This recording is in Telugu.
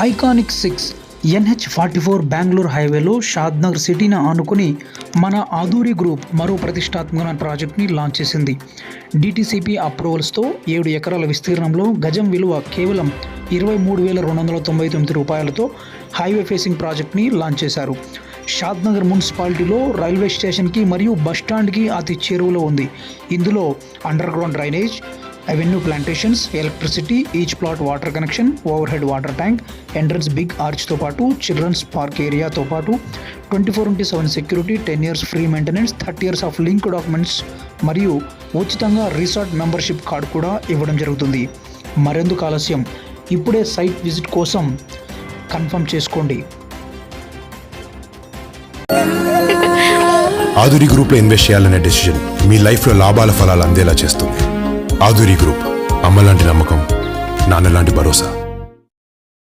ఐకానిక్ 6 NH44 బెంగళూరు హైవేలో షాద్నగర్ సిటీని ఆనుకుని మన ఆధురి గ్రూప్ మరో ప్రతిష్టాత్మక ప్రాజెక్ట్ని లాంచ్ చేసింది. DTCP అప్రూవల్స్తో 7 ఎకరాల విస్తీర్ణంలో గజం విలువ కేవలం 23,299 రూపాయలతో హైవే ఫేసింగ్ ప్రాజెక్ట్ని లాంచ్ చేశారు. షాద్నగర్ మున్సిపాలిటీలో రైల్వే స్టేషన్కి మరియు బస్టాండ్కి అతి చేరువలో ఉంది. ఇందులో underground drainage, avenue plantations, electricity, each plot water connection, overhead water tank, entrance big ఆర్చ్తో పాటు చిల్డ్రన్స్ పార్క్ ఏరియాతో పాటు 24/7 security, 10 years free maintenance, 30 years of link documents మరియు ఉచితంగా రిసార్ట్ మెంబర్షిప్ కార్డు కూడా ఇవ్వడం జరుగుతుంది. మరెందుకు ఆలస్యం, ఇప్పుడే సైట్ విజిట్ కోసం కన్ఫర్మ్ చేసుకోండి. ఆధురి గ్రూప్లో ఇన్వెస్ట్ చేయాలనే డెసిషన్ మీ లైఫ్లో లాభాల ఫలాలు అందేలా చేస్తుంది. ఆధురి గ్రూప్, అమ్మ లాంటి నమ్మకం, నాన్న లాంటి భరోసా.